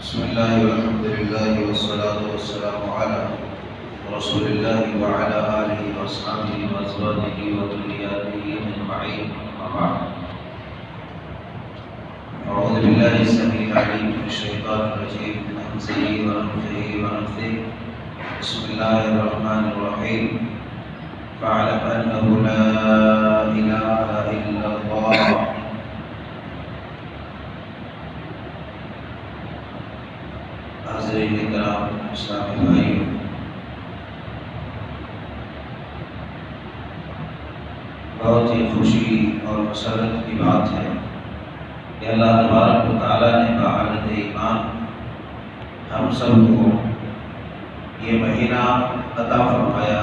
بسم الله والحمد لله والصلاة والسلام على رسول الله وعلى آله وأصحابه وأزواجه وذرياته أجمعين أما بعد أعوذ بالله السميع العليم من الشيطان الرجيم من همزه ونفخه ونفثه بسم الله الرحمن الرحيم فاعلم أنه لا إله إلا الله حاضرین کرام اسلامی بھائیوں، بہت ہی خوشی اور مسرت کی بات ہے کہ اللہ تبارک و تعالیٰ نے بحالت ایمان ہم سب کو یہ مہینہ عطا فرمایا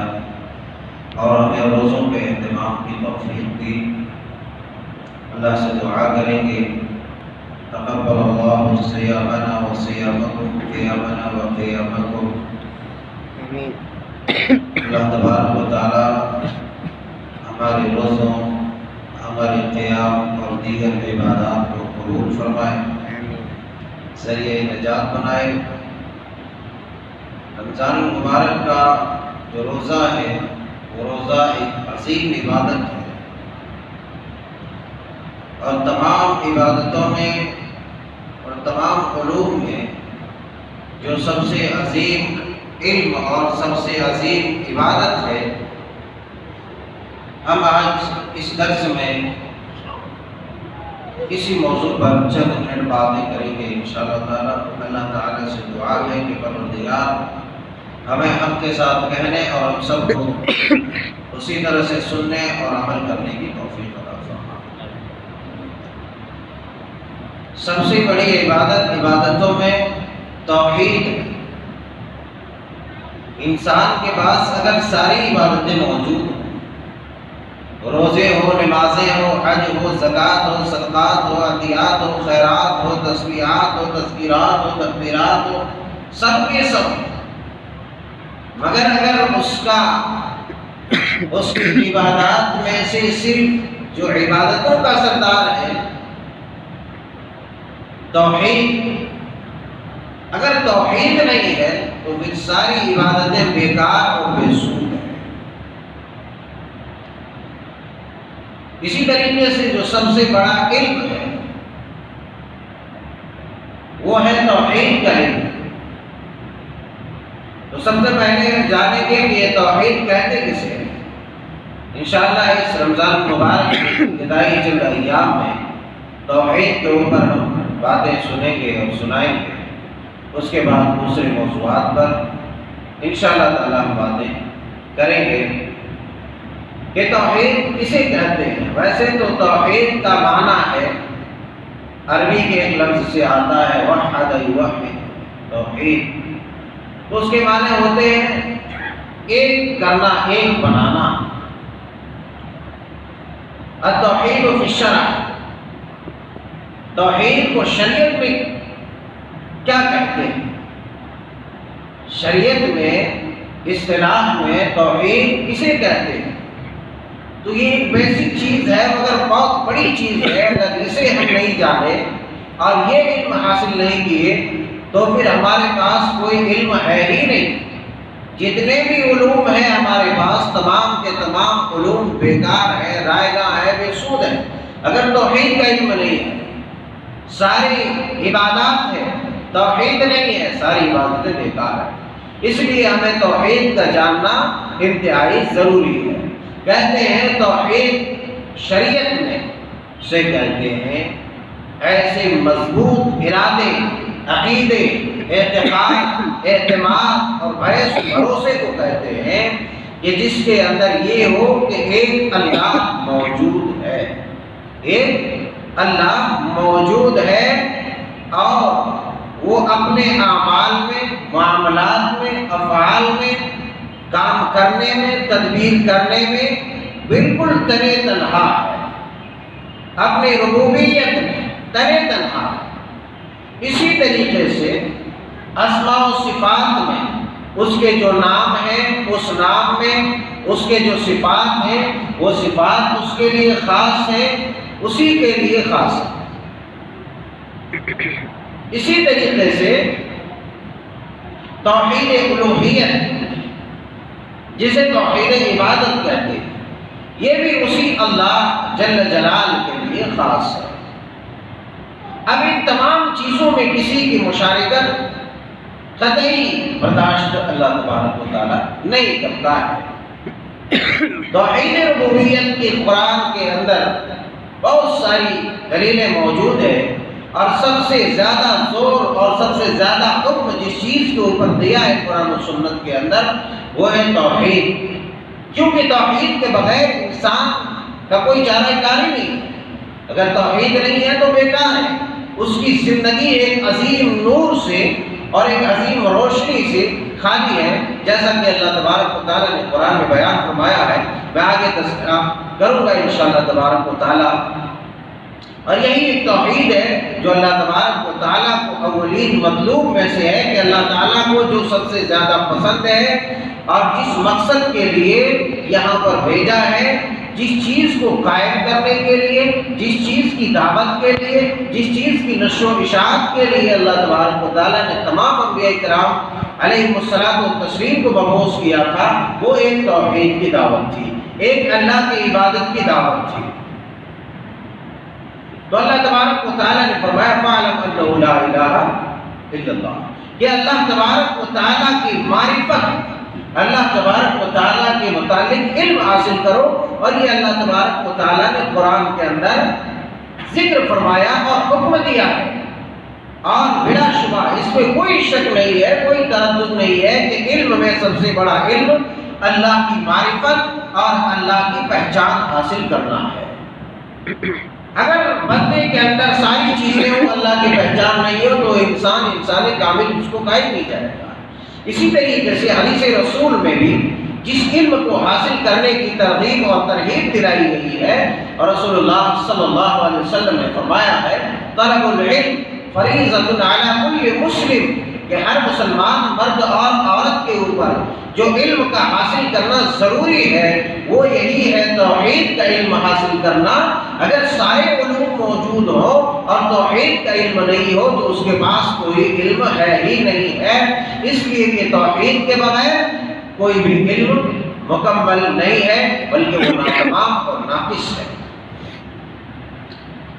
اور ہمیں روزوں کے اہتمام کی توفیق دی۔ اللہ سے دعا کریں گے تقبل اللہ صیامنا و صیامکم قیامنا و قیامکم۔ اللہ تبارک و تعالی ہمارے روزوں، ہمارے قیام اور دیگر عبادات کو قبول فرمائے، ذریعہ نجات بنائے۔ رمضان المبارک کا جو روزہ ہے وہ روزہ ایک عظیم عبادت ہے، اور تمام عبادتوں میں اور تمام علوم میں جو سب سے عظیم علم اور سب سے عظیم عبادت ہے، ہم آج اس درس میں اسی موضوع پر چند منٹ باتیں کریں گے انشاءاللہ تعالی۔ اللہ تعالیٰ سے دعا ہے کہ پروردگار ہمیں حق کے ساتھ کہنے اور ہم سب کو اسی طرح سے سننے اور عمل کرنے کی توفیق عطا فرمائے۔ سب سے بڑی عبادتوں میں توحید ہے۔ انسان کے پاس اگر ساری عبادتیں موجود ہیں، روزے ہو، نمازیں ہو، حج ہو، زکوٰۃ ہو، صدقات ہو، عطیات ہو، خیرات ہو، تسبیحات ہو، تذکیرات ہو، تکبیرات ہو، سب کے سب، مگر اگر اس کی عبادات میں سے صرف جو عبادتوں کا سردار ہے توحید، اگر توحید نہیں ہے تو پھر ساری عبادتیں بیکار اور بے سود ہیں۔ اسی طریقے سے جو سب سے بڑا علم ہے وہ ہے توحید کا علم۔ تو سب سے پہلے جانیں گے کہ یہ توحید کہتے کسے ہیں۔ انشاءاللہ اس رمضان مبارک کی ابتدائی چند ایام میں توحید کے اوپر ہم باتیں سنیں گے اور سنائیں گے، اس کے بعد دوسرے موضوعات پر انشاءاللہ تعالی ہم باتیں کریں گے کہ توحید کسے کہتے ہیں۔ ویسے تو توحید کا معنی ہے، عربی کے ایک لفظ سے آتا ہے وحد یوحد، توحید، تو اس کے معنی ہوتے ہیں ایک کرنا، ایک بنانا۔ التوحید فی الشرع، توحید کو شریعت میں کیا کہتے ہیں؟ شریعت میں اصطلاح میں توحید کسے کہتے ہیں؟ تو یہ ایک بیسک چیز ہے، مگر بہت بڑی چیز ہے۔ اگر اسے ہم نہیں جانے اور یہ علم حاصل نہیں کیے تو پھر ہمارے پاس کوئی علم ہے ہی نہیں۔ جتنے بھی علوم ہیں ہمارے پاس، تمام کے تمام علوم بیکار ہے، رائے گاں ہے، بے سود ہے، اگر توحید کا علم نہیں ہے۔ ساری عبادات ہے، توحید نہیں ہے، ساری عبادتیں بیکار ہیں۔ اس لیے ہمیں توحید کا جاننا انتہائی ضروری ہے۔ کہتے ہیں توحید شریعت میں سے کہتے ہیں ایسے مضبوط ارادے، عقیدے، اعتقاد، اعتماد اور بھروسے کو کہتے ہیں کہ جس کے اندر یہ ہو کہ ایک اللہ موجود ہے، ایک اللہ موجود ہے، اور وہ اپنے اعمال میں، معاملات میں، افعال میں، کام کرنے میں، تدبیر کرنے میں بالکل تنے تنہا ہے، اپنی ربوبیت میں تنے تنہا ہے۔ اسی طریقے سے اسماء و صفات میں اس کے جو نام ہیں، اس نام میں اس کے جو صفات ہیں، وہ صفات اس کے لیے خاص ہیں، اسی کے لیے خاص ہے۔ اسی طریقے سے توحید الوہیت جسے توحید عبادت کہتے ہیں، یہ بھی اسی اللہ جل جلال کے لیے خاص ہے۔ اب ان تمام چیزوں میں کسی کی مشارکت قطعی برداشت اللہ تبارک و تعالیٰ نہیں کرتا ہے۔ توحید ربوبیت کی قرآن کے اندر بہت ساری دلیلیں موجود ہیں، اور سب سے زیادہ زور اور سب سے زیادہ حکم جس چیز کے اوپر دیا ہے قرآن و سنت کے اندر وہ ہے توحید، کیونکہ توحید کے بغیر انسان کا کوئی چارہ کاری نہیں ہے۔ اگر توحید نہیں ہے تو بیکار ہے، اس کی زندگی ایک عظیم نور سے اور ایک عظیم روشنی سے خالی ہے، جیسا کہ اللہ تبارک و تعالیٰ نے قرآن میں بیان فرمایا ہے۔ میں آگے تذکرہ کروں گا انشاءاللہ تبارک و تعالیٰ، اور یہی ایک توحید ہے جو اللہ تبارک و تعالیٰ کو اولین مطلوب میں سے ہے کہ اللہ تعالیٰ کو جو سب سے زیادہ پسند ہے اور جس مقصد کے لیے یہاں پر بھیجا ہے، جس چیز کو قائم کرنے کے لیے، جس چیز کی دعوت کے لیے، جس چیز کی نشر و اشاعت کے لیے اللہ تبارک و تعالیٰ نے تمام انبیاء کرام علیہم الصلاۃ والتسلیم کو مبعوث کیا تھا، وہ ایک توحید کی دعوت تھی، ایک اللہ کی عبادت کی دعوت تھی۔ تو اللہ تبارک و تعالیٰ نے فرمایا فَاعْلَمْ أَنَّهُ لَا إِلَٰهَ إِلَّا اللَّهُ، کہ اللہ تبارک و تعالیٰ کی معرفت، اللہ تبارک و تعالیٰ کے متعلق علم حاصل کرو، اور یہ اللہ تبارک و تعالیٰ نے قرآن کے اندر ذکر فرمایا اور حکم دیا ہے، اور بلا شبہ اس میں کوئی شک نہیں ہے، کوئی تردد نہیں ہے کہ علم میں سب سے بڑا علم اللہ کی معرفت اور اللہ کی پہچان حاصل کرنا ہے۔ اگر بندے کے اندر ساری چیزیں ہوں، اللہ کی پہچان نہیں ہو، تو انسان کامل اس کو قائم نہیں جائے گا۔ اسی طریقے سے حدیث رسول میں بھی جس علم کو حاصل کرنے کی ترغیب اور ترغیب دلائی گئی ہے، اور رسول اللہ صلی اللہ علیہ وسلم نے فرمایا ہے طلب العلم فریضۃ علی کل مسلم، کہ ہر مسلمان مرد اور عورت کے اوپر جو علم کا حاصل کرنا ضروری ہے وہ یہی ہے توحید کا علم حاصل کرنا۔ اگر سارے علوم موجود ہو اور توحید کا علم نہیں ہو تو اس کے پاس کوئی علم ہے ہی نہیں ہے، اس لیے کہ توحید کے بغیر کوئی بھی علم مکمل نہیں ہے، بلکہ وہ ناتمام اور ناقص ہے۔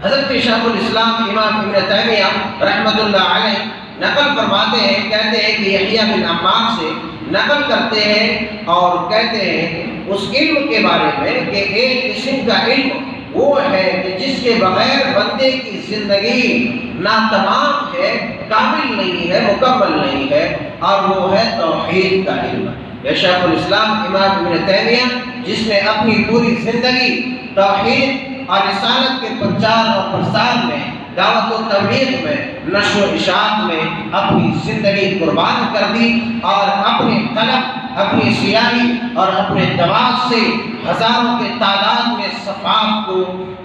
حضرت شیخ الاسلام امام ابن تیمیہ رحمۃ اللہ علیہ نقل فرماتے ہیں، کہتے ہیں کہ یحییٰ بن عمار سے نقل کرتے ہیں اور کہتے ہیں اس علم کے بارے میں کہ ایک قسم کا علم وہ ہے کہ جس کے بغیر بندے کی زندگی ناتمام ہے، کامل نہیں ہے، مکمل نہیں ہے، اور وہ ہے توحید کا علم۔ یہ شیخ الاسلام امام ابن تیمیہ جس نے اپنی پوری زندگی توحید اور رسالت کے پرچار اور پرسار میں، دعوت و تبلیغ میں، نشر و اشاعت میں اپنی زندگی قربان کر دی، اور اپنے قلم، اپنی سیاہی اور اپنے دماغ سے ہزاروں کے تعداد میں صفحات کو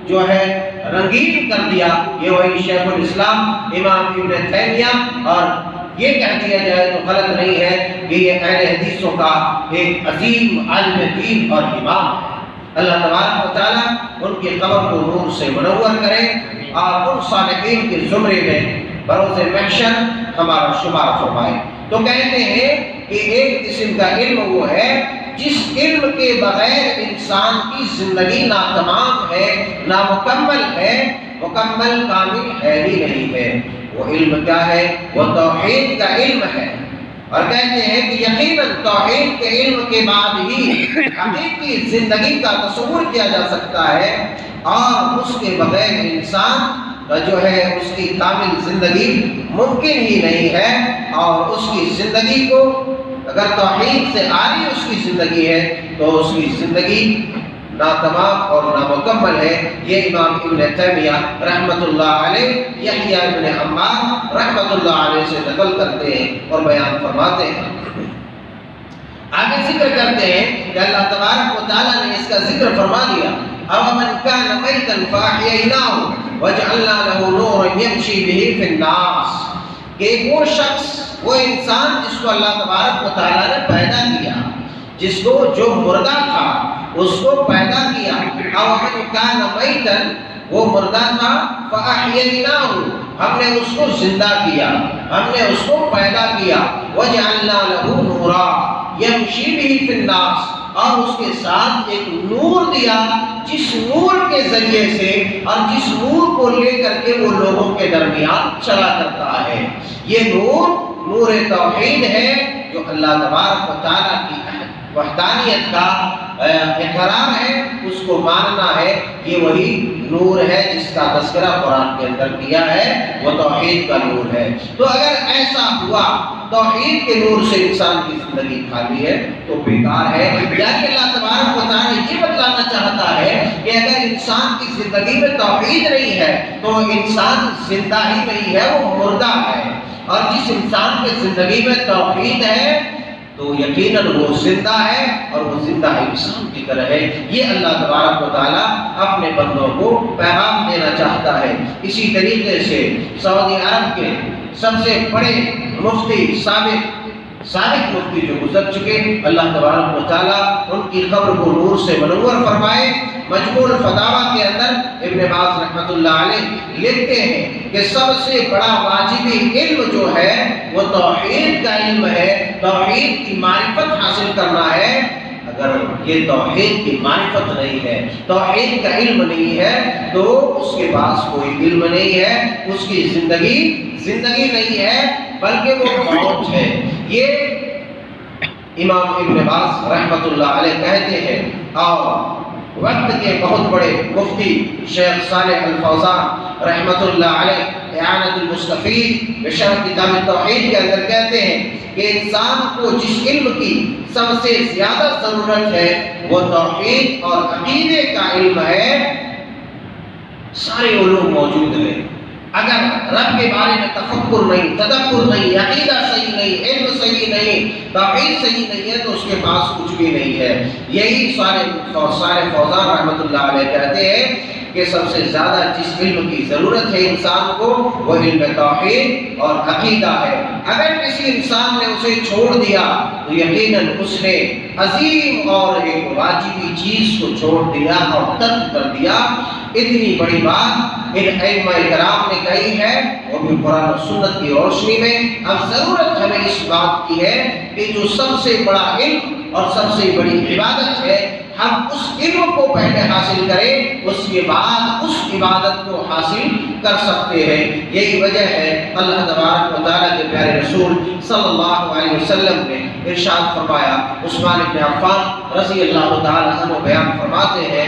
جو ہے رنگین کر دیا، یہ وہی شیخ الاسلام امام ابن تیمیہ، اور یہ کہہ دیا جائے تو غلط نہیں ہے کہ یہ اہل حدیثوں کا ایک عظیم عالم دین اور امام ہے۔ اللہ تبارک و تعالیٰ ان کی قبر کو نور سے منور کرے اور ان صالحین کے زمرے میں بروز محشر ہمارا شمار فرمائے۔ تو کہتے ہیں کہ ایک قسم کا علم وہ ہے جس علم کے بغیر انسان کی زندگی ناتمام ہے، نامکمل ہے، مکمل کامل ہے ہی نہیں ہے۔ وہ علم کیا ہے؟ وہ توحید کا علم ہے، اور کہتے ہیں کہ یقیناً توحید کے علم کے بعد ہی حقیقی زندگی کا تصور کیا جا سکتا ہے، اور اس کے بغیر انسان جو ہے اس کی کامل زندگی ممکن ہی نہیں ہے، اور اس کی زندگی کو اگر توحید سے آری اس کی زندگی ہے تو اس کی زندگی ناتمام اور نامکمل ہے۔ یہ امام ابن تیمیہ رحمۃ اللہ علیہ یحییٰ ابن عمار رحمۃ اللہ علیہ سے نقل کرتے ہیں اور بیان فرماتے ہیں۔ آگے ذکر کرتے ہیں کہ اللہ تبارک و تعالیٰ نے اس کا ذکر فرما دیا، أَوَمَنْ كَانَ مَيْتًا فَأَحْيَيْنَاهُ وَجَعَلْنَا لَهُ نُورًا يَمْشِي بِهِ فِي النَّاسِ، کہ وہ شخص، وہ انسان جس کو اللہ تبارک و تعالیٰ نے پیدا کیا، جس کو جو مردہ تھا اس کو پیدا کیا، أَوَمَنْ كَانَ مَيْتًا، وہ مردہ تھا، فَأَحْيَيْنَاهُ ہم نے اس کو زندہ کیا، ہم نے اس کو پیدا کیا، وَجَعَلْنَا لَهُ نُورًا يَمْشِي بِهِ فِي النَّاسِ اور اس کے ساتھ ایک نور دیا جس نور کے ذریعے سے اور جس نور کو لے کر کے وہ لوگوں کے درمیان چلا کرتا ہے۔ یہ نور توحید ہے جو اللہ تبارک و تعالیٰ کی وحدانیت کا اقرار ہے، اس کو ماننا ہے۔ یہ وہی نور ہے جس کا تذکرہ قرآن کے اندر کیا ہے، وہ توحید کا نور ہے۔ تو اگر ایسا ہوا توحید کے نور سے انسان کی زندگی خالی ہے تو بیکار ہے۔ یعنی اللہ تبارک و تعالیٰ یہ بتلانا چاہتا ہے کہ اگر انسان کی زندگی میں توحید نہیں ہے تو انسان زندہ ہی نہیں ہے، وہ مردہ ہے۔ اور جس انسان کی زندگی میں توحید ہے تو یقیناً وہ زندہ ہے، اور وہ زندہ انسان کی طرح ہے۔ یہ اللہ تبارک و تعالیٰ اپنے بندوں کو پیغام دینا چاہتا ہے۔ اسی طریقے سے سعودی عرب کے سب سے بڑے مفتی سابق مفتی جو گزر چکے، اللہ تبارک و تعالیٰ ان کی قبر کو نور سے منور فرمائے۔ مجموع الفتاوی کے اندر ابن باز رحمۃ اللہ علیہ لکھتے ہیں کہ سب سے بڑا واجبی علم جو ہے وہ توحید کا علم ہے، توحید کی معرفت حاصل کرنا ہے۔ اگر یہ توحید کی معرفت نہیں ہے، توحید کا علم نہیں ہے تو اس کے پاس کوئی علم نہیں ہے، اس کی زندگی نہیں ہے بلکہ وہ موت ہے۔ یہ امام ابن باز رحمۃ اللہ علیہ کہتے ہیں۔ اور وقت کے بہت بڑے مفتی شیخ صالح الفوزان رحمۃ اللہ علیہ اعانۃ المستفید بشرح کتاب التوحید کے اندر کہتے ہیں کہ انسان کو جس علم کی سب سے زیادہ ضرورت ہے وہ توحید اور عقیدے کا علم ہے۔ سارے علوم موجود ہیں، اگر رب کے بارے میں تفکر نہیں، تدبر نہیں، عقیدہ صحیح نہیں، علم صحیح نہیں، توحید صحیح نہیں ہے تو اس کے پاس کچھ بھی نہیں ہے۔ یہی صالح فوزان رحمۃ اللہ علیہ کہتے ہیں کہ سب سے زیادہ جس علم کی ضرورت ہے انسان کو وہ علم توحید اور عقیدہ ہے۔ اگر کسی انسان نے اسے چھوڑ دیا تو یقیناً اس نے عظیم اور ایک واجبی چیز کو چھوڑ دیا اور ترک کر دیا۔ اتنی بڑی بات ان ائمہ کرام نے کہی ہے، وہ بھی قرآن و سنت کی روشنی میں۔ اب ضرورت ہمیں اس بات کی ہے کہ جو سب سے بڑا علم اور سب سے بڑی عبادت ہے، ہم اس علم کو پہلے حاصل کریں، اس کے بعد اس عبادت کو حاصل کر سکتے ہیں۔ یہی وجہ ہے اللہ تبارک و تعالیٰ کے پیارے رسول صلی اللہ علیہ وسلم نے ارشاد فرمایا۔ عثمان بن عفان رضی اللہ تعالیٰ عنہ بیان فرماتے ہیں،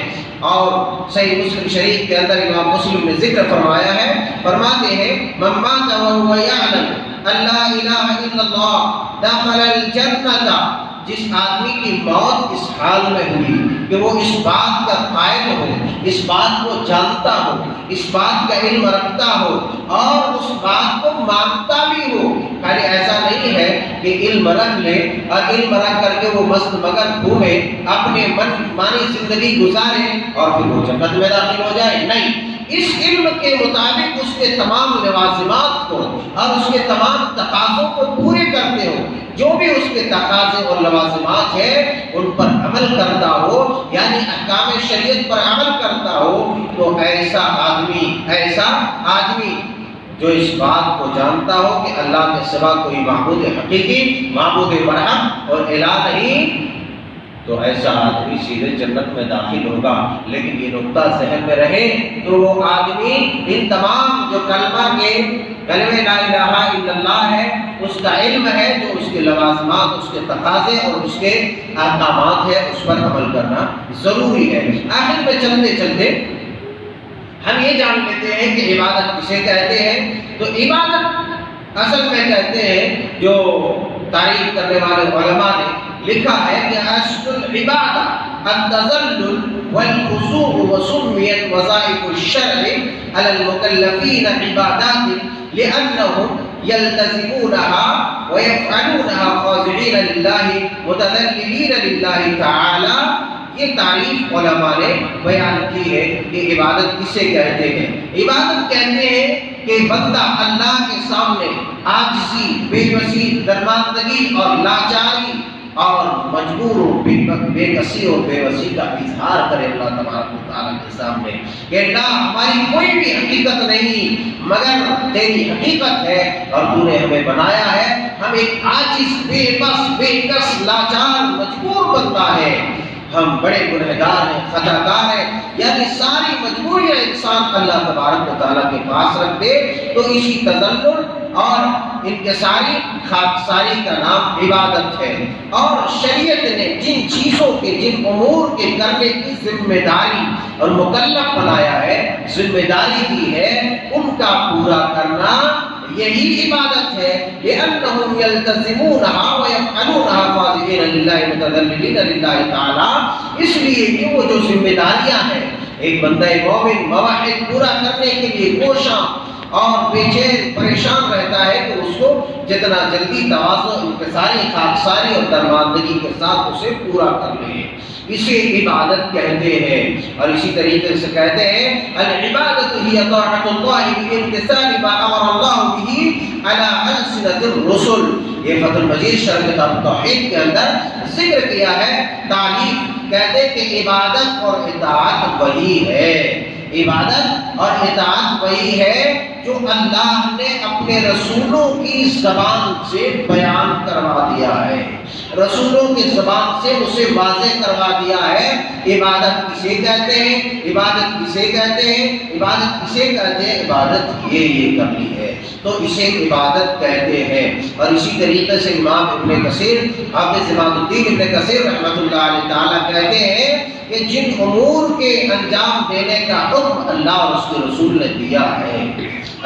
اور صحیح مسلم شریف کے اندر امام مسلم نے ذکر فرمایا ہے، فرماتے ہیں من مات وهو يعلم ان لا الہ الا اللہ دخل الجنہ، جس آدمی کی موت اس حال میں ہوئی کہ وہ اس بات کا قائل ہو، اس بات کو جانتا ہو، اس بات کا علم رکھتا ہو اور اس بات کو مانتا بھی ہو، یعنی ایسا نہیں ہے کہ علم رکھ لے اور علم رکھ کر کے وہ مست مگن گھومے، اپنے من مانی زندگی گزارے اور پھر وہ جنت میں داخل ہو جائے، نہیں۔ اس علم کے مطابق اس کے تمام لوازمات کو اور اس کے تمام تقاضوں کو پورے کرتے ہو، جو بھی اس کے تقاضے اور لوازمات ہیں ان پر عمل کرتا ہو، یعنی احکام شریعت پر عمل کرتا ہو، تو ایسا آدمی جو اس بات کو جانتا ہو کہ اللہ کے سوا کوئی معبود حقیقی، معبود برحق اور الہ نہیں، تو ایسا آدمی سیدھے جنت میں داخل ہوگا۔ لیکن یہ نقطہ ذہن میں رہے تو وہ آدمی ان تمام جو کلمہ لا الہ الا اللہ ہے اس کا علم ہے، جو اس کے لوازمات، اس کے تقاضے اور اس کے احکامات ہیں، اس پر عمل کرنا ضروری ہے۔ آخر میں چلتے چلتے ہم یہ جان لیتے ہیں کہ عبادت کسے کہتے ہیں۔ تو عبادت اصل میں کہتے ہیں، جو تعریف کرنے والے علماء نے لکھا ہے کہ اصل العبادہ التذلل والخضوع، وسميت وظائف الشرع على المكلفين عبادات لأنهم يلتزمونها ويفعلونها خاضعين لله متذللين لله تعالى۔ یہ تعریف علماء نے بیان کی ہے کہ عبادت کسے کہتے ہیں۔ عبادت کہتے ہیں کہ بندہ اللہ کے سامنے عاجزی، بے بسی، درماندگی اور لاچاری اور مجبور و بے کسی اور بے وسی کا اظہار کرے اللہ تبارک و تعالیٰ کے سامنے کہ اللہ ہماری کوئی بھی حقیقت نہیں مگر تیری حقیقت ہے اور تو نے ہمیں بنایا ہے. ہم ایک عاجز بے بس بے کس لاچار مجبور بندہ ہے. ہم بڑے گنہگار ہیں، خطا کار ہیں. یعنی ساری مجبوریاں انسان اللہ تبارک و تعالیٰ کے پاس رکھ دے تو اسی تذلل اور انکساری خاکساری کا نام عبادت ہے. اور شریعت نے جن چیزوں کے جن امور کے کرنے کی ذمہ داری اور مکلف بنایا ہے، ذمہ داری دی ہے، ان کا پورا کرنا یہی عبادت ہے. لأنهم يلتزمونها ويفعلونها خاضعين لله متذللين لله تعالی. اس لیے کہ وہ جو ذمہ داریاں ہیں ایک بندہ مومن موحد پورا کرنے کے لیے کوشاں اور بے چین پریشان رہتا ہے کہ اس کو جتنا جلدی تواضع انکساری خاکساری اور درماندگی کے ساتھ اسے پورا کر لے. اسے عبادت کہتے ہیں. اور اسی طریقے سے کہتے ہیں العبادت ہی طاعت اللہ بامتثال ما امر اللہ به علی السنۃ الرسل. یہ فتح المجید شرح کتاب توحید کے اندر ذکر کیا ہے. تعریف کہتے کہ عبادت اور اطاعت وہی ہے. عبادت اور اطاعت وہی ہے جو اللہ نے اپنے رسولوں کی زبان سے بیان کروا دیا ہے، رسولوں کی زبان سے اسے واضح کروا دیا ہے. عبادت کسے کہتے ہیں، عبادت کسے کہتے ہیں، عبادت کسے کہتے ہیں، عبادت یہ کرنی ہے تو اسے عبادت کہتے ہیں. اور اسی طریقے سے امام ابن کثیر حافظ امام الدین ابن کثیر رحمۃ اللہ علیہ تعالیٰ کہتے ہیں کہ جن امور کے انجام دینے کا حکم اللہ اور اس کے رسول نے دیا ہے،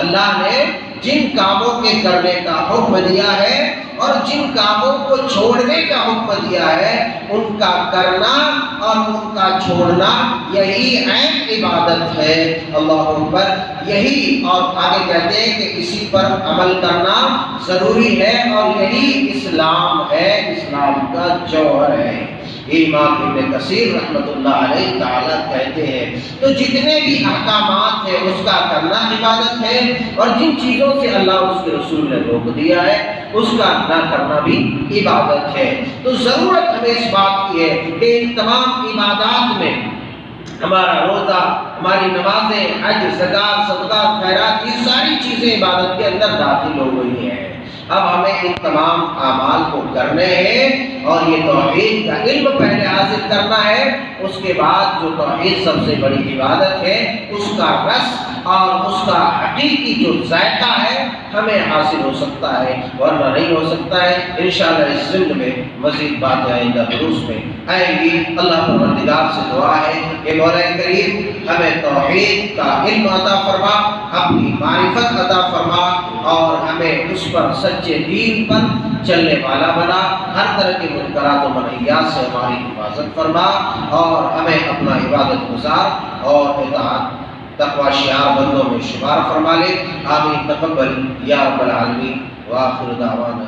اللہ نے جن کاموں کے کرنے کا حکم دیا ہے اور جن کاموں کو چھوڑنے کا حکم دیا ہے، ان کا کرنا اور ان کا چھوڑنا یہی عین عبادت ہے. اللہ اکبر. یہی اور آگے کہتے ہیں کہ اسی پر عمل کرنا ضروری ہے اور یہی اسلام ہے، اسلام کا جوہر ہے. امام ابن کثیر رحمۃ اللہ علیہ تعالیٰ کہتے ہیں تو جتنے بھی احکامات ہیں اس کا کرنا عبادت ہے اور جن چیزوں سے اللہ اور اس کے رسول نے روک دیا ہے اس کا نہ کرنا بھی عبادت ہے. تو ضرورت ہمیں اس بات کی ہے کہ ان تمام عبادات میں ہمارا روزہ، ہماری نمازیں، حج، زکوٰۃ، صدقات، خیرات، یہ ساری چیزیں عبادت کے اندر داخل ہو گئی ہیں. اب ہمیں ان تمام اعمال کو کرنے ہیں اور یہ توحید کا علم پہلے حاصل کرنا ہے. اس کے بعد جو توحید سب سے بڑی عبادت ہے اس کا رس اور اس کا حقیقی جو ذائقہ ہے ہمیں حاصل ہو سکتا ہے، ورنہ نہیں ہو سکتا ہے. انشاءاللہ اس ضمن میں مزید باتیں آئندہ دروس میں آئیں گی. اللہ پروردگار سے دعا ہے کہ مولا کریم ہمیں توحید کا علم عطا فرما، اپنی معرفت عطا فرما اور ہمیں اس پر سچے دین پر چلنے والا بنا. ہر طرح کے منکرات و منہیات سے ہماری حفاظت فرما اور ہمیں اپنا عبادت گزار اور اطاعت تقوی شعار بندوں میں شمار فرما لے. آمین. تقبل یا رب العالمین. وآخر دعوانا